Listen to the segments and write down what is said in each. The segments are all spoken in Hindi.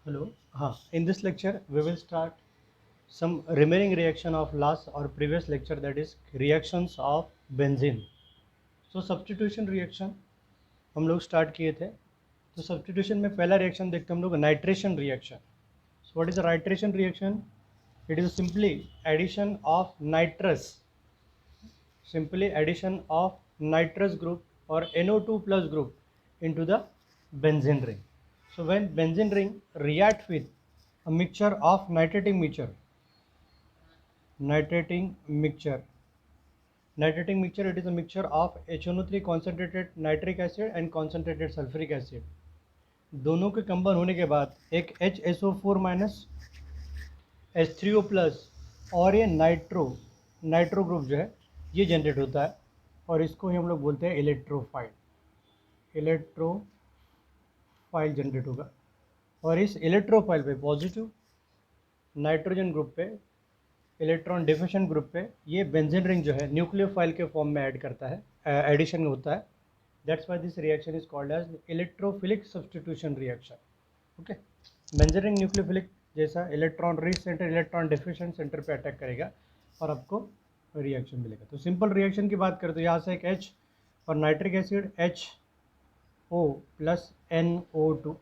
Hello. In this lecture, we will start some remaining reaction of last or previous lecture, that is reactions of benzene. So substitution reaction हम लोग स्टार्ट किए थे. तो सब्स्टिट्यूशन में पहला रिएक्शन देखते हैं हम लोग nitration reaction. So what is the nitration reaction? It is simply addition of nitrous, simply addition of nitrous group or NO2 plus group into the benzene ring. So when benzene ring react with a mixture of nitrating mixture, it is a mixture of HNO3 concentrated nitric acid and concentrated sulfuric acid. दोनों के कंबाइन होने के बाद एक HSO4 माइनस H3O प्लस और ये नाइट्रो ग्रुप जो है ये जनरेट होता है और इसको ही हम लोग बोलते हैं इलेक्ट्रोफाइल जनरेट होगा. और इस इलेक्ट्रोफाइल पे पॉजिटिव नाइट्रोजन ग्रुप पे इलेक्ट्रॉन डिफिशिएंट ग्रुप पे ये बेंजीन रिंग जो है न्यूक्लियोफाइल के फॉर्म में ऐड करता है, एडिशन होता है. That's why this reaction is called as electrophilic substitution reaction. Okay, benzene ring nucleophilic जैसा electron rich centre electron deficient centre पे अटैक करेगा और आपको रिएक्शन मिलेगा. तो सिंपल रिएक्शन की बात करें तो यहाँ से एक H और nitric acid HO plus NO2,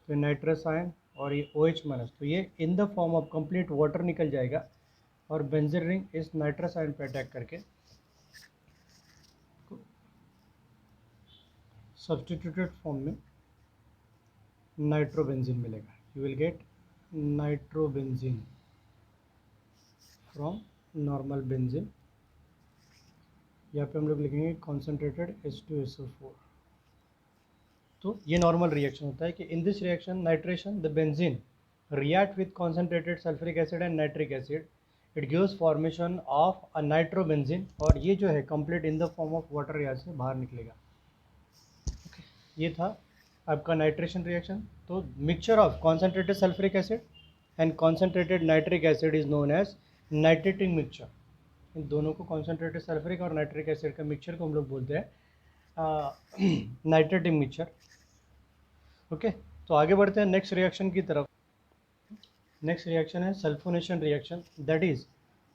तो नाइट्रस आयन और ये OH माइनस, तो ये इन the form of complete water निकल जाएगा और बेंजीन रिंग इस नाइट्रस आयन पे अटैक करके सब्स्टिट्यूटेड फॉर्म में नाइट्रोबेंजीन मिलेगा. You will get nitrobenzene from normal benzene. यहाँ पे हम लोग लिखेंगे कॉन्सेंट्रेटेड H2SO4. तो ये नॉर्मल रिएक्शन होता है कि in this reaction nitration the benzene react with concentrated sulphuric acid and nitric acid, it gives formation of a nitrobenzene और ये जो है complete in the form of water यहाँ से बाहर निकलेगा. ओके, ये था आपका नाइट्रेशन रिएक्शन. तो mixture of concentrated sulphuric acid and concentrated nitric acid is known as nitrating mixture. इन दोनों को कॉन्सेंट्रेटेड सल्फ्यूरिक और नाइट्रिक एसिड का मिक्सचर को हम लोग बोलते हैं नाइट्रेटिंग मिक्सचर. ओके, तो आगे बढ़ते हैं नेक्स्ट रिएक्शन की तरफ. नेक्स्ट रिएक्शन है sulphonation reaction, that is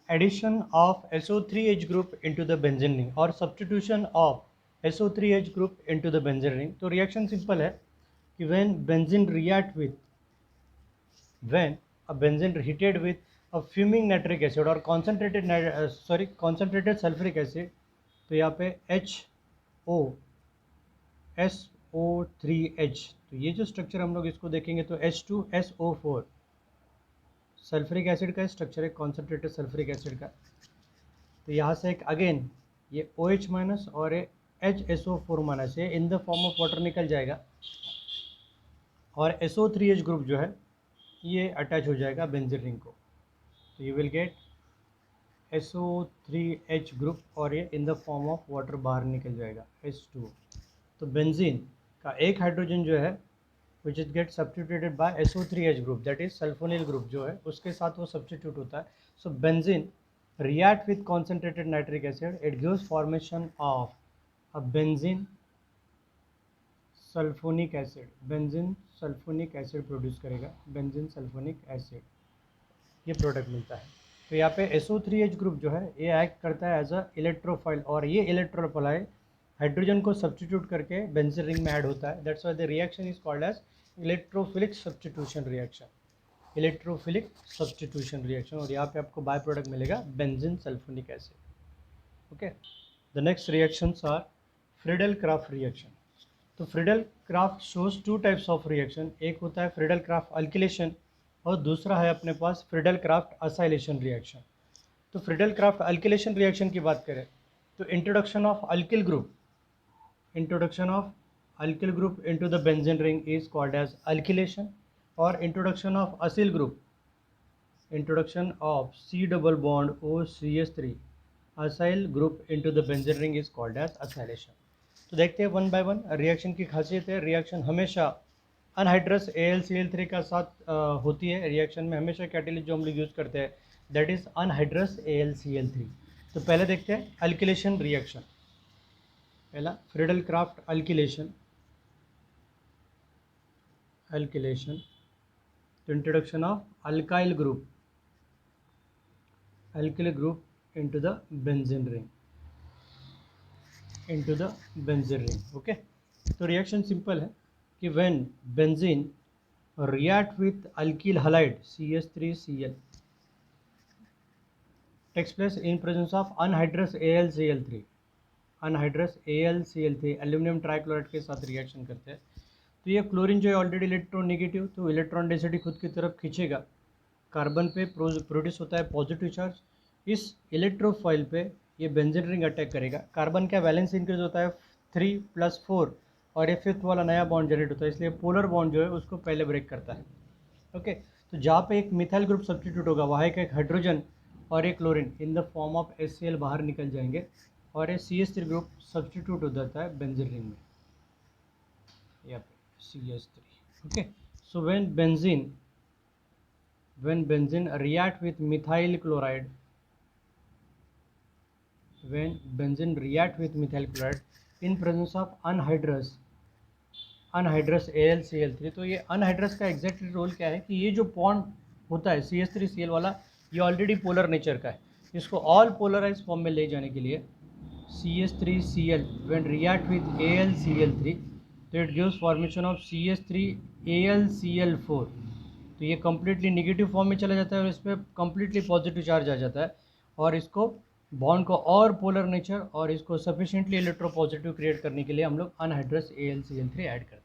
addition of SO3H group into the benzene ring और substitution of SO3H group into the benzene ring. तो रिएक्शन सिंपल है कि when benzene react with when a benzene heated with a fuming nitric acid और concentrated sulfuric acid, तो यहाँ पे HOSO3H, तो ये जो स्ट्रक्चर हम लोग इसको देखेंगे तो H2SO4 सल्फ्यूरिक एसिड का स्ट्रक्चर है, कॉन्सेंट्रेटेड सल्फ्यूरिक एसिड का. तो यहाँ से एक अगेन ये OH माइनस और ये HSO4 माइनस ये इन द फॉर्म ऑफ वाटर निकल जाएगा और SO3H ग्रुप जो है ये अटैच हो जाएगा बेंजीन रिंग को. तो you will get SO3H group और ये इन द फॉर्म ऑफ वाटर बाहर निकल जाएगा H2. तो बेंजीन का एक हाइड्रोजन जो है which is get substituted by SO3H group, that is sulfonyl group जो है उसके साथ वो सब्स्टिट्यूट होता है. So benzene react with concentrated nitric acid, it gives formation of a benzene sulphonic acid. Benzene sulphonic acid produce करेगा, बेंजीन सल्फोनिक एसिड ये प्रोडक्ट मिलता है. तो यहाँ पे SO3H ग्रुप जो है ये एक्ट करता है एज अ इलेक्ट्रोफाइल और ये इलेक्ट्रोफाइल हाइड्रोजन को सब्स्टिट्यूट करके बेंजीन रिंग में ऐड होता है. That's why the reaction is called as electrophilic substitution reaction. Electrophilic substitution reaction और यहाँ पे आपको बाय प्रोडक्ट मिलेगा benzene sulphonic acid. Okay, the next reactions are Friedel Crafts reaction. तो Friedel Crafts shows two types of reaction. एक होता है फ्रीडल क्राफ्ट अल्किलेशन और दूसरा है अपने पास फ्रीडल क्राफ्ट असाइलेशन रिएक्शन. तो फ्रीडल क्राफ्ट अल्किलेशन रिएक्शन की बात करें तो introduction of alkyl group into the benzene ring is called as alkylation और introduction of acyl group, introduction of C double bond OCH3 acyl group into the benzene ring is called as acylation. तो देखते हैं वन बाय वन. रिएक्शन की खासियत है रिएक्शन हमेशा अनहाइड्रस AlCl3 का साथ होती है. रिएक्शन में हमेशा कैटेलिस्ट जो हम लोग यूज़ करते हैं दैट इज़ अनहाइड्रस AlCl3. तो पहले देखते हैं अल्किलेशन रिएक्शन. पहला फ्रीडल क्राफ्ट अल्किलेशन. तो introduction of alkyl group into the benzene ring, okay. तो रिएक्शन सिंपल है कि when benzene react with alkyl halide CH3Cl takes place in presence of anhydrous AlCl3, aluminium trichloride के साथ रिएक्शन करते हैं। तो ये क्लोरीन जो है ऑलरेडी इलेक्ट्रॉन नेगेटिव, तो इलेक्ट्रॉन डेंसिटी खुद की तरफ खींचेगा, कार्बन पे प्रोड्यूस होता है पॉजिटिव चार्ज, इस इलेक्ट्रोफाइल पे ये बेंजीन रिंग अटैक करेगा, कार्बन का वैलेंस इंक्रीज होता है 3+4 और ये फिफ्थ वाला नया बॉन्ड जनरेट होता है, इसलिए पोलर बॉन्ड जो है उसको पहले ब्रेक करता है, ओके। तो जहाँ पे एक मिथाइल ग्रुप सब्स्टिट्यूट होगा वहाँ एक हाइड्रोजन और एक chlorine in the form of HCl बाहर निकल जाएंगे और ये CH3 ग्रुप सब्स्टिट्यूट हो जाता है बेंजीन रिंग में, यहाँ पे CH3, okay. So when benzene react with methyl chloride, in presence of anhydrous AlCl3, तो ये अनहाइड्रस का एग्जैक्ट रोल क्या है कि ये जो बॉन्ड होता है CH3Cl वाला, ये ऑलरेडी पोलर नेचर का है, इसको ऑल पोलराइज फॉर्म में ले जाने के लिए CH3Cl when react with AlCl3, तो it gives formation of CH3AlCl4, तो ये कम्प्लीटली निगेटिव फॉर्म में चला जाता है और इस पर कम्प्लीटली पॉजिटिव चार्ज आ जाता है और इसको बॉन्ड को और पोलर नेचर और इसको सफिशिएंटली इलेक्ट्रोपॉजिटिव क्रिएट करने के लिए हम लोग अनहाइड्रस AlCl3 ऐड करते हैं।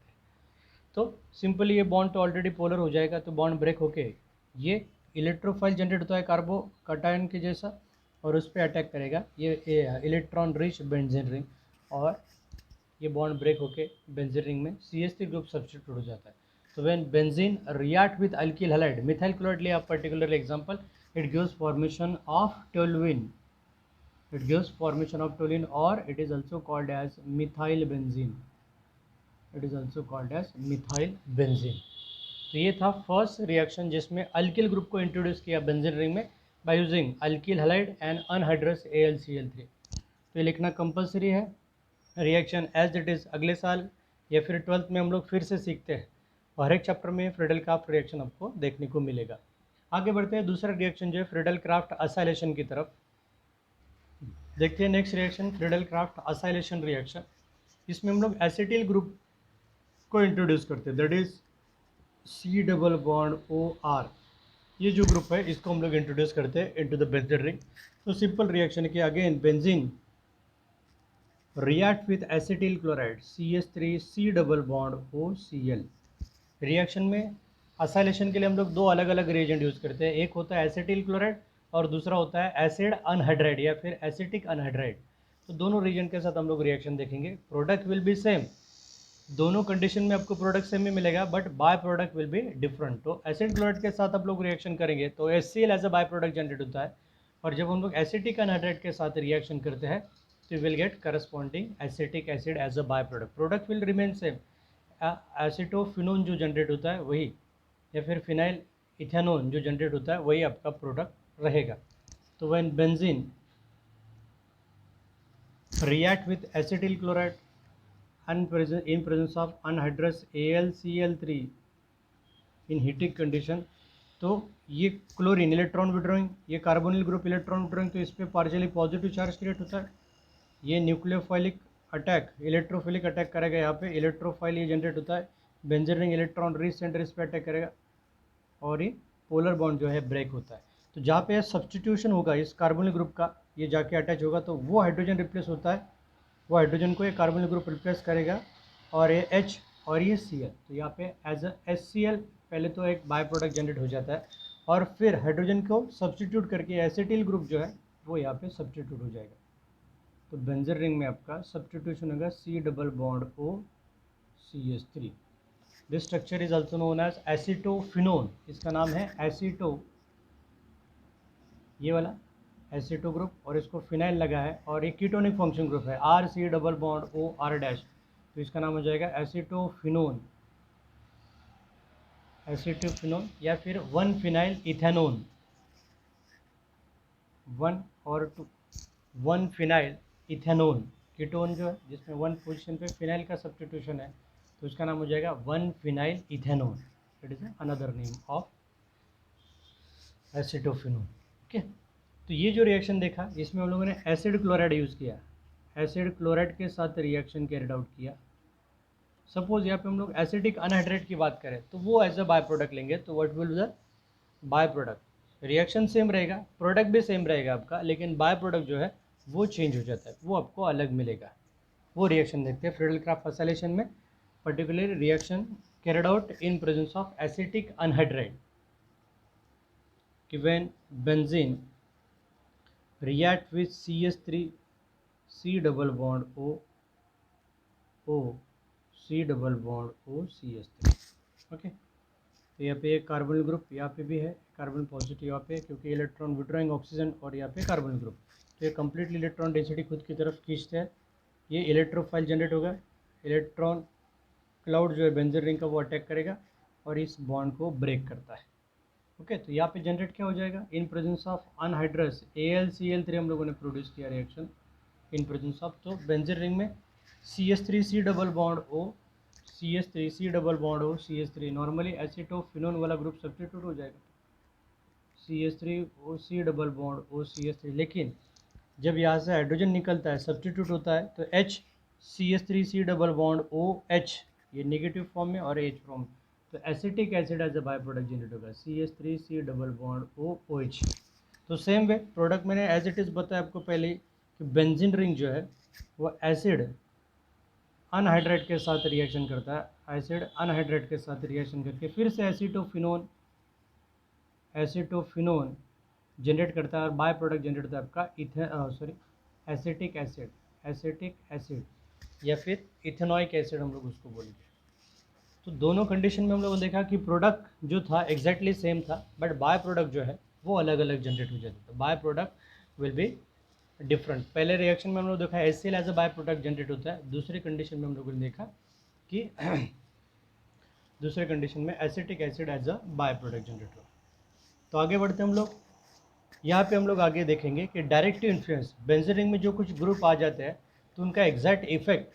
तो सिंपली ये बॉन्ड तो ऑलरेडी पोलर हो जाएगा, तो बॉन्ड ब्रेक होके ये इलेक्ट्रोफाइल जनरेट होता है कार्बो कटायन के जैसा और उस पर अटैक करेगा ये इलेक्ट्रॉन रिच बेंजीन रिंग और ये बॉन्ड ब्रेक होके बेंजीन रिंग में CH3 ग्रुप सब्स्टिट्यूट हो जाता है। तो when benzene react with alkyl halide, methyl chloride लिया particular example, it gives formation of toluene, or it is also called as methyl benzene, तो ये था फर्स्ट रिएक्शन जिसमें अल्किल ग्रुप को इंट्रोड्यूस किया बेंजीन रिंग में by using alkyl halide and anhydrous AlCl3। तो ये लिखना कंपलसरी है, रिएक्शन एज इट इज़ अगले साल या फिर 12th में हम लोग फिर से सीखते हैं और हर एक चैप्टर में फ्रीडल क्राफ्ट रिएक्शन आपको देखने को मिलेगा। आगे बढ़ते हैं, दूसरा रिएक्शन जो है फ्रीडल क्राफ्ट असाइलेशन की तरफ देखते हैं। Next reaction Friedel craft acylation reaction, इसमें हम लोग एसिटिल ग्रुप को इंट्रोड्यूस करते हैं, दैट इज C+OR, ये जो ग्रुप है इसको हम लोग इंट्रोड्यूस करते हैं इनटू द बेंजीन रिंग। तो सिंपल रिएक्शन है कि again benzene react with acetyl chloride CH3C+OCl। Reaction में असाइलेशन के लिए हम लोग दो अलग अलग रिएजेंट यूज़ करते हैं, एक होता है एसिटिल क्लोराइड और दूसरा होता है एसिड अनहाइड्राइड या फिर एसिटिक अनहाइड्राइड। तो दोनों रिएजेंट के साथ हम लोग रिएक्शन देखेंगे, प्रोडक्ट विल बी सेम, दोनों कंडीशन में आपको प्रोडक्ट सेम ही मिलेगा but by product will be different. तो एसिड क्लोराइड के साथ आप लोग रिएक्शन करेंगे तो HCl as a by product generate होता है और जब हम लोग एसिटिक अनहाइड्राइड के साथ रिएक्शन करते हैं तो will get corresponding acetic acid as a by product, product will remain same, acetophenone जो जनरेट होता है वही या फिर फिनाइल इथेनोन जो जनरेट होता है वही आपका प्रोडक्ट रहेगा। तो when benzene react with acetyl chloride in presence of anhydrous AlCl3 in heating condition, तो ये क्लोरीन इलेक्ट्रॉन विड्रॉइंग, ये कार्बोनिल ग्रुप इलेक्ट्रॉन विड्रॉइंग, तो इस पर पार्शियली पॉजिटिव चार्ज क्रिएट होता है, ये न्यूक्लियोफाइलिक अटैक इलेक्ट्रोफिलिक अटैक करेगा, यहाँ पे इलेक्ट्रोफाइल ये जनरेट होता है, benzene ring electron rich centre इस पर अटैक करेगा और ये पोलर बॉन्ड जो है ब्रेक होता है। तो जहाँ पे सब्सटीट्यूशन होगा इस कार्बोनिल ग्रुप का, ये जाके अटैच होगा तो वो हाइड्रोजन रिप्लेस होता है, वो हाइड्रोजन को ये कार्बोनिल ग्रुप रिप्लेस करेगा और ये H और ये Cl, तो यहाँ पे एज अ HCl पहले तो एक बाय प्रोडक्ट जनरेट हो जाता है और फिर हाइड्रोजन को सब्सटीट्यूट करके एसिटिल ग्रुप जो है वो यहाँ पे सब्सटीट्यूट हो जाएगा। तो बेंजीन रिंग में आपका सब्सटीट्यूशन होगा C+OCH3। This structure is also known as acetophenone, इसका नाम है एसिटो, ये वाला एसिटो ग्रुप और इसको फिनाइल लगा है और ये कीटोनिक फंक्शन ग्रुप है RC+OR', तो इसका नाम हो जाएगा एसिटोफिनोन या फिर 1 फिनाइल इथेनोन, 1 और 2 1 फिनाइल इथेनोन, कीटोन जो है जिसमें 1 पोजीशन पे फिनाइल का सब्स्टिट्यूशन है तो इसका नाम हो जाएगा 1 phenyl ethanone, that is another name of acetophenone. Okay, तो ये जो रिएक्शन देखा इसमें हम लोगों ने एसिड क्लोराइड यूज़ किया, एसिड क्लोराइड के साथ रिएक्शन कैरिड आउट किया। सपोज यहाँ पे हम लोग एसिडिक अनहाइड्रेट की बात करें तो वो एज अ बाय प्रोडक्ट लेंगे, तो what will the by product, reaction same रहेगा, प्रोडक्ट भी सेम रहेगा आपका, लेकिन बाय प्रोडक्ट जो है वो चेंज हो जाता है, वो आपको अलग मिलेगा। वो रिएक्शन देखते हैं फ्रीडल-क्राफ्ट एसिलेशन में, particularly reaction carried out in presence of acetic anhydride कि when benzene react with CH3 C double bond O C double bond O CH3। Okay, तो यहाँ पे एक कार्बन ग्रुप यहाँ पे भी है, कार्बन पॉजिटिव यहाँ पे, क्योंकि इलेक्ट्रॉन विड्रॉइंग ऑक्सीजन, और यहाँ पे कार्बन ग्रुप, तो ये कंप्लीटली इलेक्ट्रॉन डेंसिटी खुद की तरफ खींचते हैं। ये इलेक्ट्रोफाइल जनरेट होगा, इलेक्ट्रॉन क्लाउड जो है बेंजीन रिंग का वो अटैक करेगा और इस बॉन्ड को ब्रेक करता है। ओके, तो यहाँ पे जनरेट क्या हो जाएगा, इन प्रेजेंस ऑफ अनहाइड्रस AlCl3 हम लोगों ने प्रोड्यूस किया रिएक्शन इन प्रेजेंस ऑफ, तो बेंजीन रिंग में CH3C double bond O CH3C double bond O CH3, normally acetophenone वाला ग्रुप सब्स्टिट्यूट हो जाएगा, CH3O C double bond O CH3, लेकिन जब यहाँ से हाइड्रोजन निकलता है सब्स्टिट्यूट होता है तो H CH3C double bond OH, ये नेगेटिव फॉर्म में और H फॉर्म में, तो acetic acid as a by product generate होगा CH3C डबल बॉन्ड OH। तो सेम वे प्रोडक्ट मैंने एज इट इज़ बताया आपको पहले कि बेंजीन रिंग जो है वो एसिड अनहाइड्रेट के साथ रिएक्शन करता है, एसिड अनहाइड्रेट के साथ रिएक्शन करके फिर से एसिटोफिनोन जनरेट करता है और बाय प्रोडक्ट जनरेट होता है आपका एसिटिक एसिड या फिर इथेनॉइक एसिड हम लोग उसको बोलेंगे। तो दोनों कंडीशन में हम लोगों ने देखा कि प्रोडक्ट जो था एग्जैक्टली सेम था, बट बाय प्रोडक्ट जो है वो अलग अलग जनरेट हो जाता था, by product will be different. पहले रिएक्शन में हम लोग देखा HCl as a by product generate होता है, दूसरी कंडीशन में हम लोगों ने देखा कि दूसरे कंडीशन में acetic acid as a by product generate हुआ। तो आगे बढ़ते हम लोग, यहाँ पे हम लोग आगे देखेंगे कि डायरेक्टिव इन्फ्लुएंस, बेंजीन रिंग में जो कुछ ग्रुप आ जाते हैं तो उनका एग्जैक्ट इफेक्ट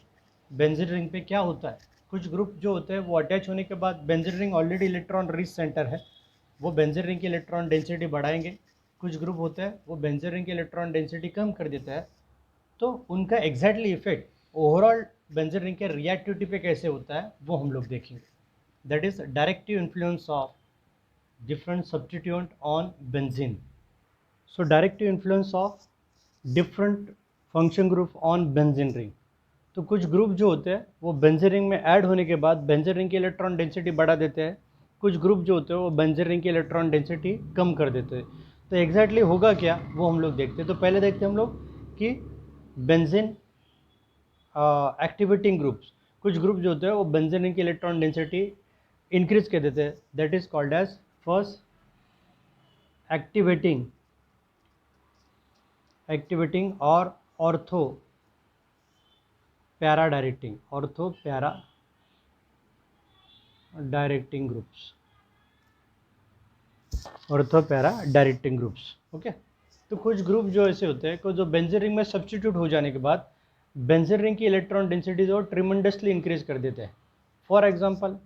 बेंजीन रिंग पे क्या होता है। कुछ ग्रुप जो होते हैं वो अटैच होने के बाद, benzene ring already electron rich centre है, वो बेंजीन रिंग की इलेक्ट्रॉन डेंसिटी बढ़ाएंगे। कुछ ग्रुप होते हैं वो बेंजीन रिंग की इलेक्ट्रॉन डेंसिटी कम कर देता है, तो उनका exactly effect overall benzene ring के रिएक्टिविटी पे कैसे होता है वो हम लोग देखेंगे। That is directive influence of different substituent on benzene. So directive influence of different function group on benzene ring. तो कुछ ग्रुप जो होते हैं वो बेंजीन रिंग में ऐड होने के बाद बेंजीन रिंग की इलेक्ट्रॉन डेंसिटी बढ़ा देते हैं, कुछ ग्रुप जो होते हैं वो बेंजीन रिंग की इलेक्ट्रॉन डेंसिटी कम कर देते हैं। तो एग्जैक्टली होगा क्या वो हम लोग देखते हैं। तो पहले देखते हैं हम लोग कि बेंजीन एक्टिवेटिंग ग्रुप्स, कुछ ग्रुप जो होते हैं वो बेंजीन रिंग की इलेक्ट्रॉन डेंसिटी इंक्रीज कर देते हैं, that is called as first activating और ortho para directing groups. Okay, तो कुछ ग्रुप जो ऐसे होते हैं को जो बेंजीन रिंग में सब्स्टिट्यूट हो जाने के बाद बेंजीन रिंग की इलेक्ट्रॉन डेंसिटी जो ट्रिमेंडसली इंक्रीज कर देते हैं। फॉर एग्जांपल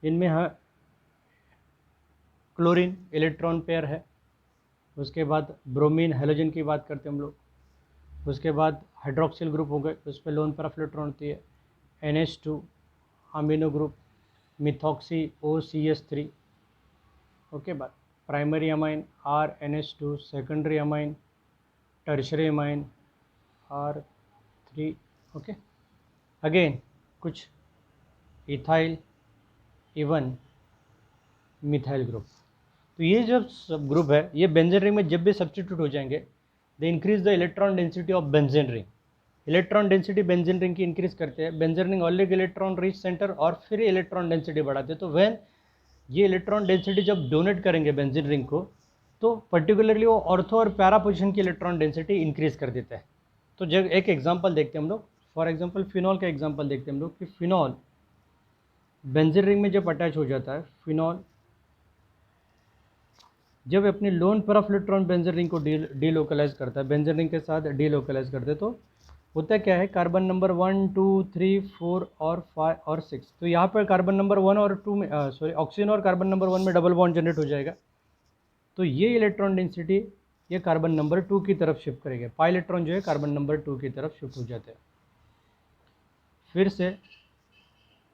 इनमें क्लोरीन इलेक्ट्रॉन पेयर है, उसके बाद ब्रोमीन हेलोजन की बात करते हैं हम लोग, उसके बाद हाइड्रोक्सिल ग्रुप हो गए, उस पर लोन पर इलेक्ट्रॉन होती है, NH2 amino group, methoxy OCH3, okay, बाद primary amine RNH2, secondary amine tertiary amine R3, okay, again कुछ इथाइल इवन मिथाइल ग्रुप। तो ये जब सब ग्रुप है ये बेंजीन रिंग में जब भी सब्स्टिट्यूट हो जाएंगे they increase the electron density of benzene ring. Electron density benzene ring की इंक्रीज करते हैं, benzene ring already electron rich centre और फिर इलेक्ट्रॉन डेंसिटी बढ़ाते हैं। तो व्हेन ये इलेक्ट्रॉन डेंसिटी जब डोनेट करेंगे बेंजीन रिंग को तो पर्टिकुलरली वो ऑर्थो और पैरा पोजिशन की इलेक्ट्रॉन डेंसिटी इंक्रीज कर देता है। तो जब एक एग्जाम्पल देखते हैं हम लोग, फॉर एग्जाम्पल फिनॉल का एग्जाम्पल देखते हैं हम लोग कि फिनॉल बेंजीन रिंग में जब अटैच हो जाता है, फिनॉल जब अपने लोन पर इलेक्ट्रॉन बेंजीन रिंग को डीलोकलाइज करता है, बेंजीन रिंग के साथ डीलोकलाइज करते हैं, तो होता क्या है, कार्बन नंबर 1 2 3 4 और 5 और 6, तो यहाँ पर कार्बन नंबर 1 और 2 में सॉरी ऑक्सीजन और कार्बन नंबर 1 में डबल बॉन्ड जनरेट हो जाएगा, तो ये इलेक्ट्रॉन डेंसिटी ये कार्बन नंबर 2 की तरफ शिफ्ट करेगा, पाई इलेक्ट्रॉन जो है कार्बन नंबर 2 की तरफ शिफ्ट हो जाते हैं। फिर से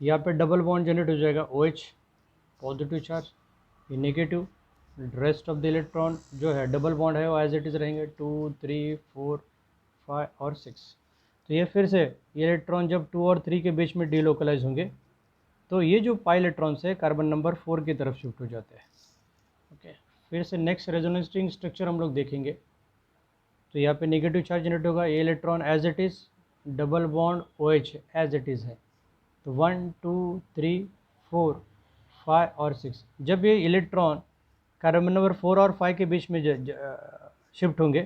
यहाँ पे डबल बॉन्ड जनरेट हो जाएगा, OH पॉजिटिव चार्ज, ये negative, rest of the electron जो है डबल बॉन्ड है वो एज इट इज़ रहेंगे 2 3 4 5 और 6। तो ये फिर से ये इलेक्ट्रॉन जब 2 और 3 के बीच में डीलोकलाइज होंगे तो ये जो पाई इलेक्ट्रॉन्स है कार्बन नंबर 4 की तरफ शिफ्ट हो जाते हैं। ओके, फिर से नेक्स्ट रेजोनेंस स्ट्रक्चर हम लोग देखेंगे। तो यहाँ पे नेगेटिव चार्ज जनरेट होगा, ये electron as it is double bond OH as it is है, तो 1 2 3 4 5 और 6। जब ये इलेक्ट्रॉन कार्बन नंबर 4 और 5 के बीच में शिफ्ट होंगे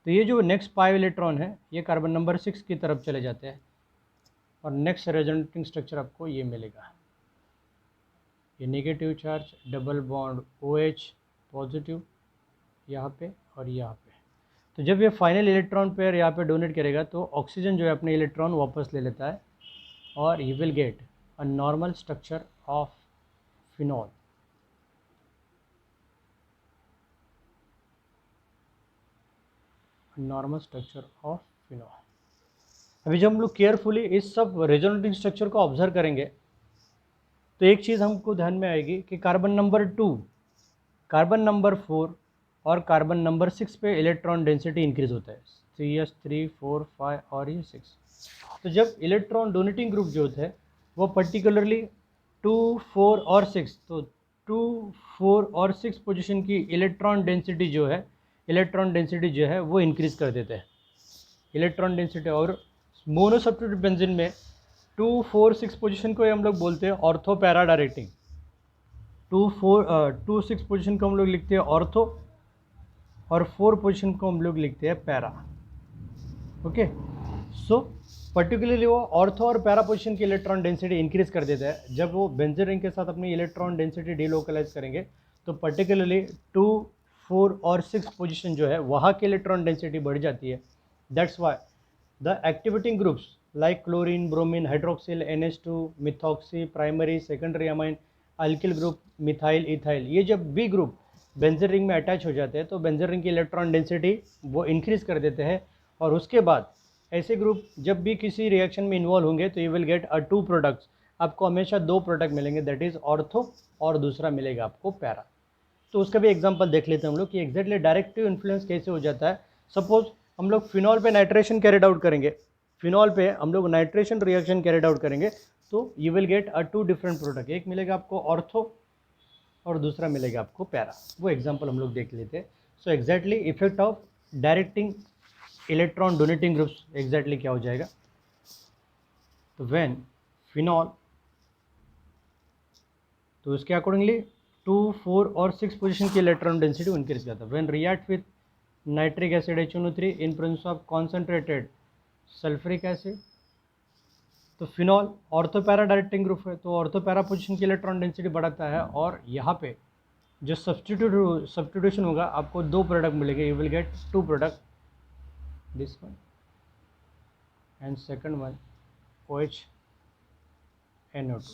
तो ये जो नेक्स्ट 5 इलेक्ट्रॉन है ये कार्बन नंबर 6 की तरफ चले जाते हैं और नेक्स्ट रेजोनेटिंग स्ट्रक्चर आपको ये मिलेगा, ये negative charge double bond OH positive यहाँ पे और यहाँ पे। तो जब ये फाइनल इलेक्ट्रॉन पेयर यहाँ पे डोनेट करेगा तो ऑक्सीजन जो है अपने इलेक्ट्रॉन वापस ले लेता है और you will get a normal structure of phenol. Normal structure of phenol. अभी जब हम लोग केयरफुली इस सब रेजोनेटिंग स्ट्रक्चर को ऑब्जर्व करेंगे तो एक चीज़ हमको ध्यान में आएगी कि कार्बन नंबर 2, कार्बन नंबर 4 और कार्बन नंबर 6 पे इलेक्ट्रॉन डेंसिटी इंक्रीज होता है, 3s 3 4 5 और ये 6। तो जब इलेक्ट्रॉन डोनेटिंग ग्रुप जो होता है वो पर्टिकुलरली 2 4 और 6, तो 2 4 और 6 पोजीशन की इलेक्ट्रॉन डेंसिटी जो है वो इंक्रीज कर देते हैं इलेक्ट्रॉन डेंसिटी। और मोनो सब्स्टिट्यूट बेंजीन में 2 4 6 पोजीशन को हम लोग बोलते हैं ऑर्थो पैरा डायरेक्टिंग। 2 6 पोजीशन को हम लोग लिखते हैं ऑर्थो और 4 पोजीशन को हम लोग लिखते हैं पैरा। ओके, सो पर्टिकुलरली वो ऑर्थो और पैरा पोजीशन की इलेक्ट्रॉन डेंसिटी इंक्रीज कर देता है। जब वो बेंजीन रिंग के साथ अपनी इलेक्ट्रॉन डेंसिटी डीलोकलाइज करेंगे तो पर्टिकुलरली 2 4 और 6 पोजीशन जो है वहाँ की इलेक्ट्रॉन डेंसिटी बढ़ जाती है। That's why the activating groups like chlorine, bromine, hydroxyl, NH2, methoxy, primary, secondary amine, alkyl group, methyl, ethyl, ये जब बी ग्रुप बेंजीन रिंग में अटैच हो जाते हैं तो बेंजीन रिंग की इलेक्ट्रॉन डेंसिटी वो इंक्रीज कर देते हैं। और उसके बाद ऐसे ग्रुप जब भी किसी रिएक्शन में इन्वॉल्व होंगे तो यू विल गेट 2 प्रोडक्ट्स, आपको हमेशा 2 प्रोडक्ट मिलेंगे, दैट इज़ ऑर्थो और दूसरा मिलेगा आपको पैरा। तो उसका भी एग्जांपल देख लेते हैं हम लोग कि एग्जैक्टली डायरेक्टिव इन्फ्लुएंस कैसे हो जाता है। सपोज हम लोग फिनॉल पे नाइट्रेशन कैरिड आउट करेंगे, फिनॉल पे हम लोग नाइट्रेशन रिएक्शन कैरिड आउट करेंगे तो you will get 2 different product, एक मिलेगा आपको ऑर्थो और दूसरा मिलेगा आपको पैरा। वो एग्जांपल हम लोग देख लेते हैं। So exactly effect of directing electron donating groups exactly क्या हो जाएगा। तो व्हेन फिनॉल, तो उसके अकॉर्डिंगली 2 4 और 6 पोजीशन की इलेक्ट्रॉन डेंसिटी इंक्रीज करता है। When react with nitric acid HNO3 in presence of concentrated sulphuric acid, तो phenol ortho para directing group है तो ऑर्थो पैरा पोजीशन की इलेक्ट्रॉन डेंसिटी बढ़ाता है और यहाँ पे जो सब्स्टिट्यूशन होगा आपको 2 प्रोडक्ट मिलेंगे, you will get 2 product, this one and second one OH NO2,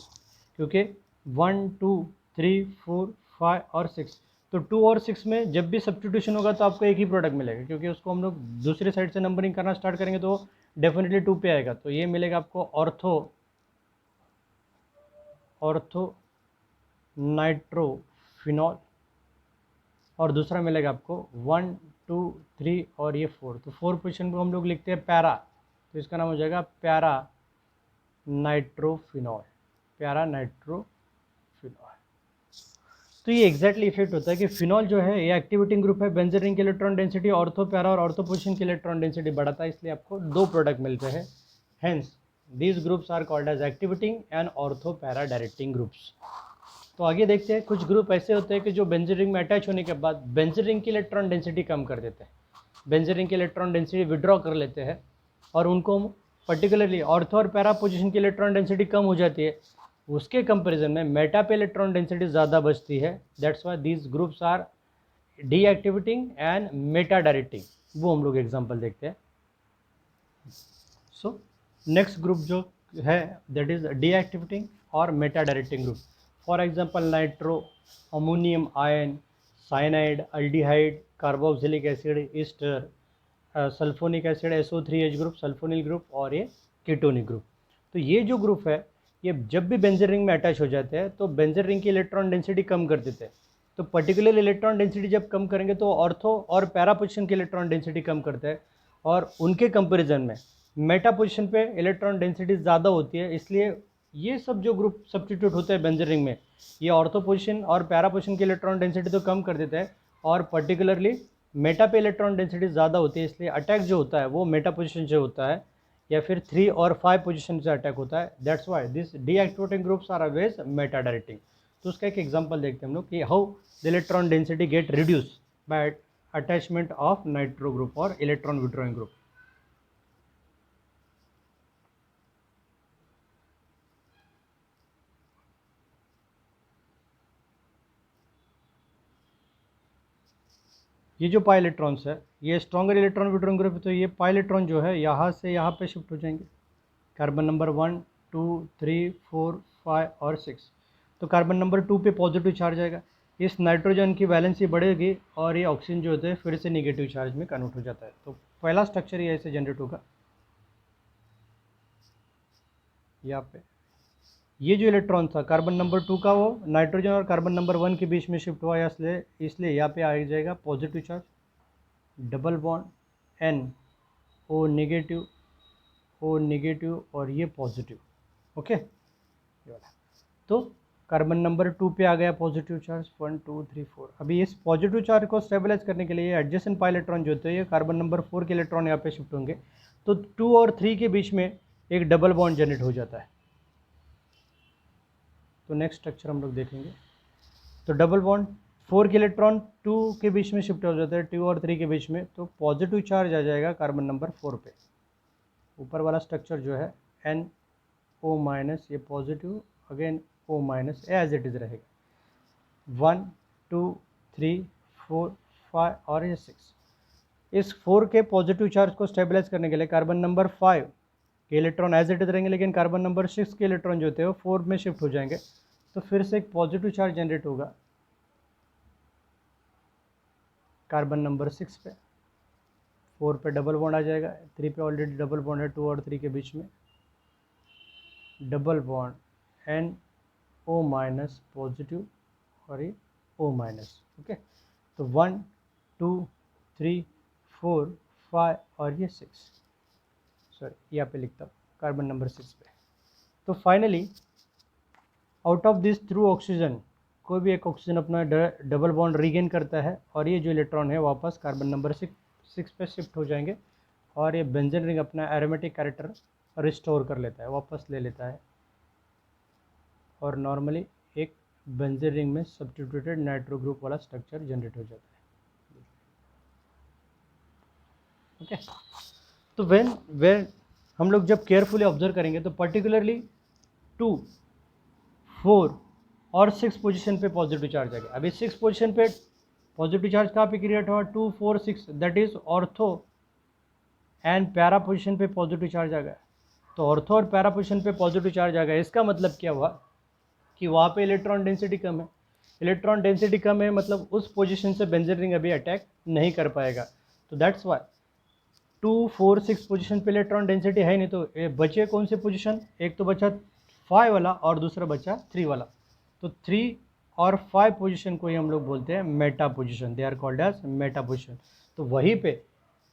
क्योंकि 1 2 3 4 5 और 6, तो 2 और 6 में जब भी सब्स्टिट्यूशन होगा तो आपको एक ही प्रोडक्ट मिलेगा, क्योंकि उसको हम लोग दूसरी साइड से नंबरिंग करना स्टार्ट करेंगे तो डेफिनेटली 2 पे आएगा। तो ये मिलेगा आपको ऑर्थो नाइट्रोफिनॉल और दूसरा मिलेगा आपको 1 2 3 और ये 4, तो 4 पोजीशन को हम लोग लिखते हैं पैरा, तो इसका नाम हो जाएगा पैरा नाइट्रोफिनॉल, पैरा नाइट्रोफिनॉल। तो ये एग्जैक्टली इफेक्ट होता है कि फिनॉल जो है ये एक्टिवेटिंग ग्रुप है, बेंजीन रिंग की इलेक्ट्रॉन डेंसिटी ऑर्थो पैरा और ऑर्थो पोजीशन की इलेक्ट्रॉन डेंसिटी बढ़ाता है, इसलिए आपको 2 प्रोडक्ट मिलते हैं। Hence these groups are called as activating and ortho para directing groups. तो आगे देखते हैं, कुछ ग्रुप ऐसे होते हैं कि जो बेंजीन रिंग में अटैच होने के बाद बेंजीन रिंग की इलेक्ट्रॉन डेंसिटी कम कर देते हैं, बेंजीन रिंग की इलेक्ट्रॉन डेंसिटी विड्रॉ कर लेते हैं और उनको पर्टिकुलरली ऑर्थो और पैरा पोजीशन की इलेक्ट्रॉन डेंसिटी कम हो जाती है, उसके कंपैरिजन में मेटा पे इलेक्ट्रॉन डेंसिटी ज़्यादा बचती है। That's why these groups are deactivating and meta directing. वो हम लोग एग्जांपल देखते हैं। सो नेक्स्ट ग्रुप जो है दैट इज डीएक्टिवेटिंग और Meta directing group. For example nitro, ammonium ion, cyanide, aldehyde, carboxylic acid, Easter, sulphonic acid, SO3H group, sulphonyl group और ये कीटोनिक ग्रुप. तो ये जो ग्रुप है ये जब भी बेंजीन रिंग में अटैच हो जाते हैं तो बेंजीन रिंग की इलेक्ट्रॉन डेंसिटी कम कर देते हैं. तो पर्टिकुलर इलेक्ट्रॉन डेंसिटी जब कम करेंगे तो ऑर्थो और पैरा पोजिशन की इलेक्ट्रॉन डेंसिटी कम करते हैं और उनके कंपेरिजन में मेटा पोजिशन पे इलेक्ट्रॉन डेंसिटी ज़्यादा होती है. इसलिए ये सब जो ग्रुप सब्स्टिट्यूट होते हैं बेंजीन रिंग में ये ऑर्थो पोजिशन और पैरा पोजिशन की इलेक्ट्रॉन डेंसिटी तो कम कर देते हैं और पर्टिकुलरली मेटा पे इलेक्ट्रॉन डेंसिटी ज़्यादा होती है. इसलिए अटैक जो होता है वो मेटा पोजिशन से होता है या फिर 3 और 5 पोजीशन से अटैक होता है. That's why this deactivating groups are always meta directing. तो उसका एक एग्जांपल देखते हैं हम लोग कि how the electron density get reduce by attachment of nitro group और इलेक्ट्रॉन विड्रॉइंग ग्रुप. ये जो पाई इलेक्ट्रॉन्स है ये स्ट्रॉन्गर इलेक्ट्रॉन विड्रॉइंग ग्रुप है. तो ये पाई इलेक्ट्रॉन जो है यहाँ से यहाँ पे शिफ्ट हो जाएंगे. कार्बन नंबर 1, 2, 3, 4, 5 और 6. तो कार्बन नंबर 2 पे पॉजिटिव चार्ज आएगा. इस नाइट्रोजन की वैलेंसी बढ़ेगी और ये ऑक्सीजन जो होता है फिर से निगेटिव चार्ज में कन्वर्ट हो जाता है. तो पहला स्ट्रक्चर ये ऐसे जनरेट होगा. यहाँ पे ये जो इलेक्ट्रॉन था कार्बन नंबर 2 का वो नाइट्रोजन और कार्बन नंबर 1 के बीच में शिफ्ट हुआ. इसलिए यहाँ पे आ जाएगा positive charge, double bond, NO negative, O negative और ये पॉजिटिव. ओके ये वाला. तो कार्बन नंबर 2 पे आ गया पॉजिटिव चार्ज 1, 2, 3, 4. अभी इस पॉजिटिव चार्ज को स्टेबलाइज करने के लिए एडजेसेंट पाई इलेक्ट्रॉन जो होते हैं ये कार्बन नंबर 4 के इलेक्ट्रॉन यहाँ पे शिफ्ट होंगे. तो 2 और 3 के बीच में एक डबल बॉन्ड जनरेट हो जाता है. तो नेक्स्ट स्ट्रक्चर हम लोग देखेंगे. तो डबल बॉन्ड 4 के इलेक्ट्रॉन 2 के बीच में शिफ्ट हो जाता है 2 और 3 के बीच में. तो पॉजिटिव चार्ज आ जाएगा कार्बन नंबर 4 पे. ऊपर वाला स्ट्रक्चर जो है NO माइनस, ये positive again O minus as it is रहेगा. 1, 2, 3, 4, 5 और ये 6. इस 4 के पॉजिटिव चार्ज को स्टेबलाइज करने के लिए कार्बन नंबर 5 के इलेक्ट्रॉन एज इट इज रहेंगे लेकिन कार्बन नंबर 6 के इलेक्ट्रॉन जो होते हैं वो 4 में शिफ्ट हो जाएंगे. तो फिर से एक पॉजिटिव चार्ज जनरेट होगा कार्बन नंबर 6 पे. 4 पे डबल बॉन्ड आ जाएगा, 3 पे ऑलरेडी डबल बॉन्ड है 2 और 3 के बीच में. Double bond NO minus positive और ये O माइनस. ओके. तो 1, 2, 3, 4, 5 और ये 6. सॉरी यहाँ पे लिखता हूँ कार्बन नंबर 6 पे. तो finally out of this through oxygen कोई भी एक ऑक्सीजन अपना डबल बॉन्ड रीगेन करता है और ये जो इलेक्ट्रॉन है वापस कार्बन नंबर 6 पे शिफ्ट हो जाएंगे और ये बेंजीन रिंग अपना एरोमेटिक कैरेक्टर रिस्टोर कर लेता है, वापस ले लेता है और नॉर्मली एक बेंजीन रिंग में सब्स्टिट्यूटेड नाइट्रो ग्रुप वाला स्ट्रक्चर जनरेट हो जाता है. ओके. तो वेन हम लोग जब केयरफुली ऑब्जर्व करेंगे तो पर्टिकुलरली 2, 4 और 6 पोजीशन पे पॉजिटिव चार्ज आ गया. अभी 6 पोजीशन पे पॉजिटिव चार्ज कहाँ पे क्रिएट हुआ 2, 4, 6 that is ortho and para position पे पॉजिटिव चार्ज आ गया. तो ऑर्थो और पैरा पोजीशन पे पॉजिटिव चार्ज आ गया. इसका मतलब क्या हुआ कि वहाँ पे इलेक्ट्रॉन डेंसिटी कम है. इलेक्ट्रॉन डेंसिटी कम है मतलब उस पोजीशन से बेंजीन रिंग अभी अटैक नहीं कर पाएगा. तो दैट्स वाई 2, 4, 6 पोजीशन पे इलेक्ट्रॉन डेंसिटी है नहीं. तो बचे कौन से पोजीशन, एक तो बचा 5 वाला और दूसरा बचा 3 वाला. तो 3 और 5 पोजीशन को ही हम लोग बोलते हैं meta position. They are called as meta position. तो वहीं पे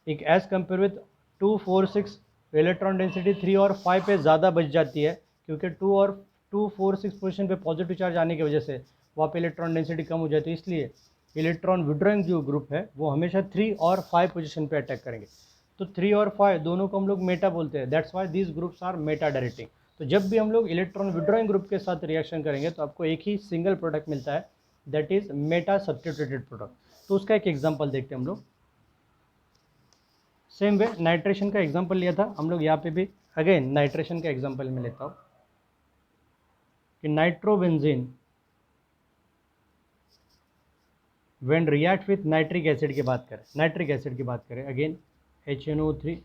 एक as compare with 2, 4, 6 electron density 3 और 5 पे ज़्यादा बच जाती है क्योंकि 2, 4, 6 पोजीशन पे पॉजिटिव चार्ज आने की वजह से वहाँ पे इलेक्ट्रॉन डेंसिटी कम हो जाती है. इसलिए इलेक्ट्रॉन विड्रॉइंग जो ग्रुप है वो हमेशा 3 और 5 पोजीशन पे अटैक करेंगे. तो 3 और 5 दोनों को हम लोग मेटा बोलते हैं. That's why these groups are meta directing. तो जब भी हम लोग इलेक्ट्रॉन विड्रॉइंग ग्रुप के साथ रिएक्शन करेंगे तो आपको एक ही सिंगल प्रोडक्ट मिलता है that is Meta substituted product. तो उसका एक एग्जांपल देखते हैं हम लोग. सेम वे नाइट्रेशन का एग्जांपल लिया था हम लोग, यहाँ पे भी अगेन नाइट्रेशन का एग्जांपल में लेता हूँ कि nitrobenzene when react with nitric acid की बात करें, नाइट्रिक एसिड की बात करें, again HNO3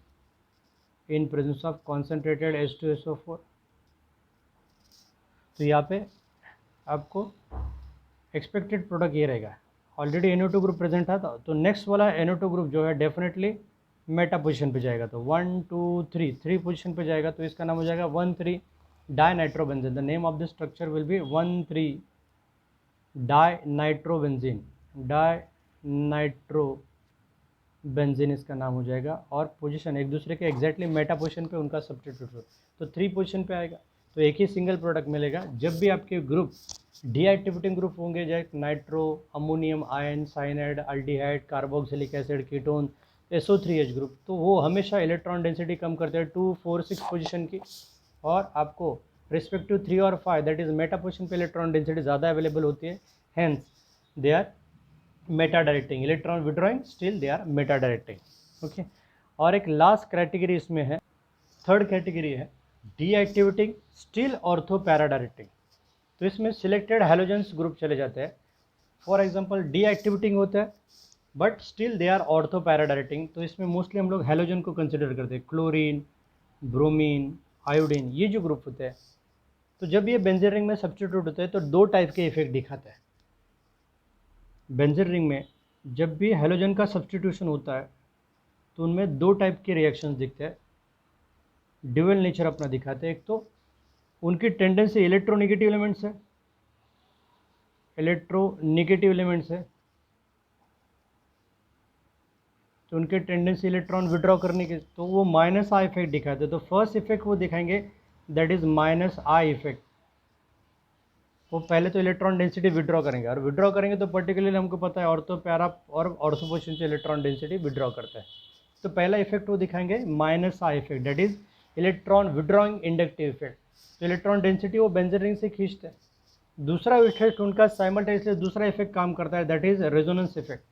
in presence of concentrated H2SO4। तो यहाँ पे आपको एक्सपेक्टेड प्रोडक्ट ये रहेगा, ऑलरेडी NO2 ग्रुप प्रेजेंट था तो नेक्स्ट वाला NO2 ग्रुप जो है डेफिनेटली मेटा पोजीशन पे जाएगा, तो 1 2 3 3 पोजीशन पे जाएगा, तो इसका नाम हो जाएगा 1,3 dinitrobenzene. The name of the structure will be 1,3 dinitrobenzene, dinitrobenzene इसका नाम हो जाएगा। और पोजीशन एक दूसरे के एग्जैक्टली मेटा पोजीशन पे उनका सब्स्टिट्यूट हो, तो 3 पोजीशन पे आएगा, तो एक ही सिंगल प्रोडक्ट मिलेगा। जब भी आपके ग्रुप डीएक्टिवेटिंग ग्रुप होंगे, जैसे nitro, ammonium ion, cyanide, aldehyde, carboxylic acid, ketone, SO3H group, तो वो हमेशा इलेक्ट्रॉन डेंसिटी कम करते हैं 2 4 6 पोजीशन की, और आपको रिस्पेक्टिव 3 और 5 दैट इज मेटा पोजीशन पे इलेक्ट्रॉन डेंसिटी ज़्यादा अवेलेबल होती है, hence they are meta directing, electron withdrawing still they are meta directing. Okay, और एक लास्ट कैटेगरी इसमें है, थर्ड कैटेगरी है deactivating still ortho para directing. तो इसमें सिलेक्टेड हैलोजेंस ग्रुप चले जाते हैं, फॉर एग्जांपल डीएक्टिवेटिंग होता है but still they are ortho para directing, तो इसमें मोस्टली हम लोग हैलोजन को कंसिडर करते हैं, क्लोरीन, ब्रोमीन, आयोडीन, ये जो ग्रुप होते हैं। तो जब ये बेंजीन रिंग में सब्स्टिट्यूट होते हैं तो दो टाइप के इफेक्ट दिखाते हैं। बेंजीन रिंग में जब भी हैलोजन का सब्स्टिट्यूशन होता है तो उनमें दो टाइप के रिएक्शंस दिखते हैं, ड्यूअल नेचर अपना दिखाते हैं। एक तो उनकी टेंडेंसी इलेक्ट्रोनेगेटिव एलिमेंट्स है, इलेक्ट्रोनेगेटिव एलिमेंट्स है, तो उनके टेंडेंसी इलेक्ट्रॉन विड्रॉ करने की, तो वो माइनस आई इफेक्ट दिखाते हैं। तो फर्स्ट इफेक्ट वो दिखाएंगे that is minus I effect. वो पहले तो इलेक्ट्रॉन डेंसिटी विड्रॉ करेंगे, और विड्रॉ करेंगे तो पर्टिकुलरली हमको पता है ऑर्थो पैरा और ऑर्थो पोजीशन से इलेक्ट्रॉन डेंसिटी विड्रॉ करता है। तो पहला इफेक्ट वो दिखाएंगे minus I effect, that is electron withdrawing inductive effect, तो इलेक्ट्रॉन डेंसिटी वो बेंजीन रिंग से खींचते हैं। दूसरा इफेक्ट उनका साइमल्टेनियसली दूसरा इफेक्ट काम करता है, दैट इज रेजोनेंस इफेक्ट।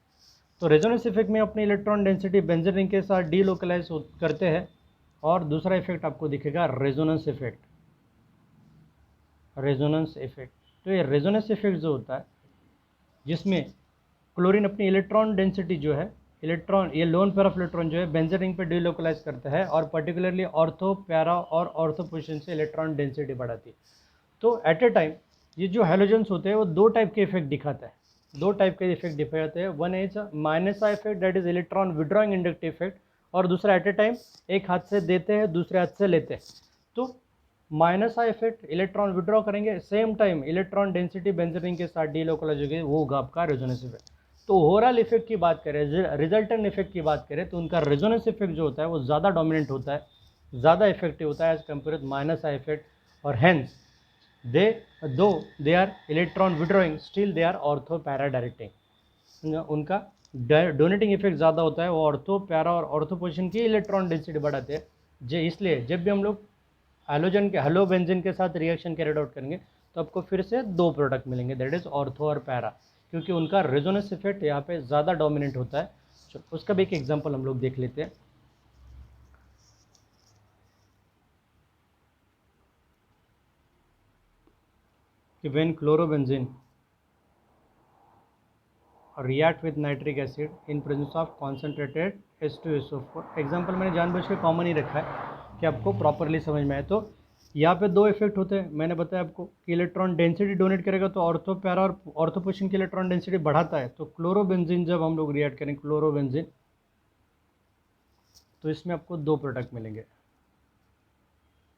तो रेजोनेंस इफेक्ट में अपनी इलेक्ट्रॉन डेंसिटी बेंजीन रिंग के साथ डीलोकलाइज करते हैं, और दूसरा इफेक्ट आपको दिखेगा रेजोनेंस इफेक्ट, रेजोनेंस इफेक्ट। तो ये रेजोनेंस इफेक्ट जो होता है जिसमें क्लोरीन अपनी इलेक्ट्रॉन डेंसिटी जो है, इलेक्ट्रॉन ये लोन पेयर ऑफ इलेक्ट्रॉन जो है बेंजीन रिंग पे डीलोकलाइज करता है, और पर्टिकुलरली ऑर्थो पैरा और ऑर्थो पोजीशन से इलेक्ट्रॉन डेंसिटी बढ़ाती है। तो एट ए टाइम ये जो हैलोजेंस होते हैं वो दो टाइप के इफेक्ट दिखाता है, दो टाइप के इफेक्ट दिखाते हैं। One is minus I effect, that is electron withdrawing inductive effect, और दूसरा एट ए टाइम एक हाथ से देते हैं दूसरे हाथ से लेते हैं। तो minus I effect electron withdraw करेंगे, same time electron density benzene ring के साथ डीलोकलाइज होगी, वो होगा आपका रेजोनेंस इफेक्ट। तो ओवरऑल इफेक्ट की बात करें, रिजल्टेंट इफेक्ट की बात करें, तो उनका रेजोनेंस इफेक्ट जो होता है वो ज़्यादा डोमिनेंट होता है, ज़्यादा इफेक्टिव होता है as compare with minus I effect, और hence they are electron withdrawing still they are ortho para directing। उनका डोनेटिंग इफेक्ट ज़्यादा होता है, वो ऑर्थो पैरा और ऑर्थो पोजीशन की इलेक्ट्रॉन डेंसिटी बढ़ाते हैं। इसलिए जब भी हम लोग हैलोजन के हेलो बेंजीन के साथ रिएक्शन कैरिड आउट करेंगे तो आपको फिर से दो प्रोडक्ट मिलेंगे, दैट इज ऑर्थो और पैरा, क्योंकि उनका रेजोनेंस इफेक्ट यहाँ पे ज़्यादा डोमिनेंट होता है। उसका भी एक एग्जाम्पल हम लोग देख लेते हैं। कि when chlorobenzene react with nitric acid in presence of concentrated H2SO4, example मैंने जानबूझ के कॉमन ही रखा है कि आपको प्रॉपरली समझ में आए। तो यहाँ पे दो इफेक्ट होते हैं, मैंने बताया आपको कि इलेक्ट्रॉन डेंसिटी डोनेट करेगा तो ऑर्थो पैरा और ऑर्थो पोजीशन की इलेक्ट्रॉन डेंसिटी बढ़ाता है। तो क्लोरोबेंजीन जब हम लोग रिएक्ट करेंगे क्लोरोबेंजीन, तो इसमें आपको दो प्रोडक्ट मिलेंगे,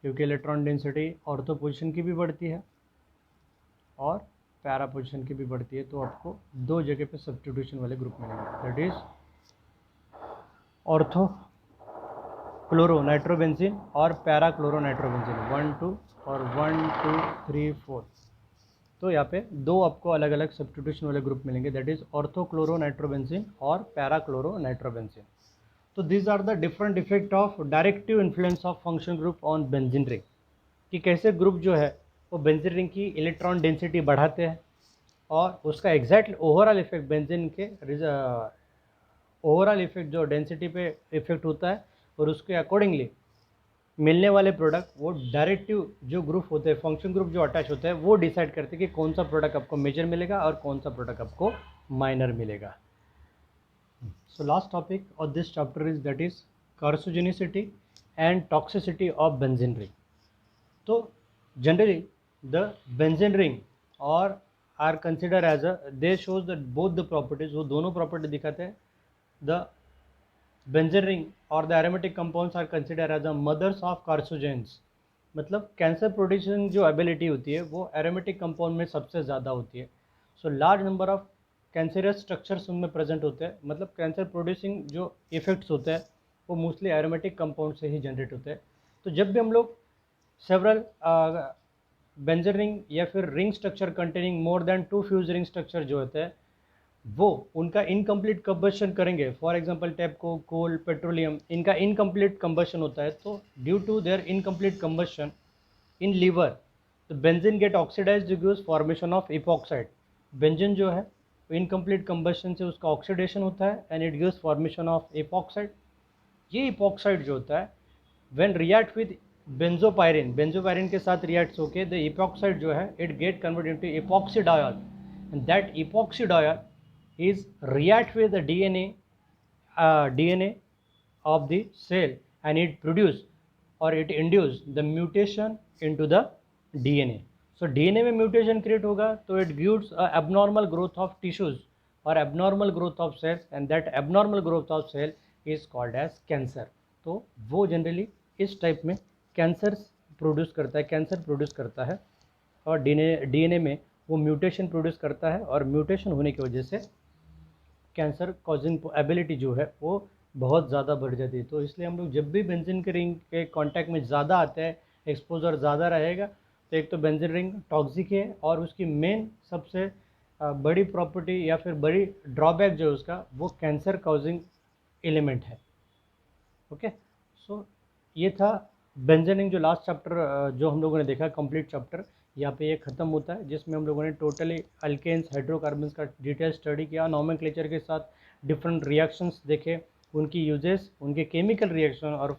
क्योंकि इलेक्ट्रॉन डेंसिटी ऑर्थो पोजीशन की भी बढ़ती है और पैरा पोजीशन की भी बढ़ती है, तो आपको दो जगह पे सब्स्टिट्यूशन वाले ग्रुप मिलेंगे, that is ortho chloro nitrobenzene और पैरा क्लोरो नाइट्रोबेंजीन 1 2 और 1 2 3 4। तो यहाँ पे दो आपको अलग अलग सब्स्टिट्यूशन वाले ग्रुप मिलेंगे, that is ortho chloro nitrobenzene और पैरा क्लोरो नाइट्रोबेंजीन। तो these are the different effect of directive influence of function group on benzene ring, कि कैसे ग्रुप जो है वो बेंजीन रिंग की इलेक्ट्रॉन डेंसिटी बढ़ाते हैं, और उसका एग्जैक्ट ओवरऑल इफेक्ट बेंजीन के ओवरऑल इफेक्ट जो डेंसिटी पे इफेक्ट होता है, और उसके अकॉर्डिंगली मिलने वाले प्रोडक्ट वो डायरेक्टिव जो ग्रुप होते हैं, फंक्शन ग्रुप जो अटैच होते हैं, वो डिसाइड करते हैं कि कौन सा प्रोडक्ट आपको मेजर मिलेगा और कौन सा प्रोडक्ट आपको माइनर मिलेगा। So last topic of this chapter is that is carcinogenicity and toxicity of benzene ring. तो generally the benzene ring or are considered as a, they shows that both the properties, वो दोनों property दिखाते हैं. The benzene ring or the aromatic compounds are considered as the mothers of carcinogens. मतलब कैंसर प्रोड्यूसिंग जो एबिलिटी होती है वो एरोमेटिक कंपाउंड में सबसे ज़्यादा होती है. So large number of cancerous structures उनमें प्रेजेंट होते हैं. मतलब कैंसर प्रोड्यूसिंग जो इफेक्ट्स होते हैं वो मोस्टली एरोमेटिक कंपाउंड से ही जनरेट होते हैं. तो जब भी हम लोग सेवरल बेंजीन रिंग या फिर ring structure containing more than 2 fuse ring structure जो होते हैं वो उनका इनकम्प्लीट कंबशन करेंगे. For example tobacco, coal, petroleum, इनका इनकम्प्लीट कंबशन होता है. तो due to their incomplete combustion in liver the benzene get oxidize gives formation of epoxide. Benzene जो है इनकम्प्लीट कंबशन से उसका ऑक्सीडेशन होता है and it gives formation of epoxide. ये इपॉक्साइड जो होता है when react with benzopyrene, benzopyrene के साथ रिएक्ट्स होके द इपॉक्साइड जो है it get convert into epoxydiol and that epoxydiol is react with the DNA of the cell and it produce or it induce the mutation into the DNA. So DNA में mutation create होगा तो it gives a abnormal growth of tissues or abnormal growth of cells and that abnormal growth of cell is called as cancer. तो वो generally इस टाइप में कैंसर प्रोड्यूस करता है, कैंसर प्रोड्यूस करता है और DNA में वो म्यूटेशन प्रोड्यूस करता है और म्यूटेशन होने की वजह से कैंसर कॉजिंग एबिलिटी जो है वो बहुत ज़्यादा बढ़ जाती है. तो इसलिए हम लोग जब भी बेंजीन के रिंग के कांटेक्ट में ज़्यादा आते हैं, एक्सपोजर ज़्यादा रहेगा तो एक तो बेंजीन रिंग टॉक्सिक है और उसकी मेन सबसे बड़ी प्रॉपर्टी या फिर बड़ी ड्रॉबैक जो है उसका वो कैंसर कॉजिंग एलिमेंट है. ओके, सो ये था बेंजीन रिंग जो लास्ट चैप्टर जो हम लोगों ने देखा कंप्लीट चैप्टर. यहाँ पे ये ख़त्म होता है जिसमें हम लोगों ने टोटली अल्केन्स हाइड्रोकार्बन्स का डिटेल स्टडी किया, नॉमेनक्लेचर के साथ डिफरेंट रिएक्शंस देखे, उनकी यूजेस, उनके केमिकल रिएक्शन और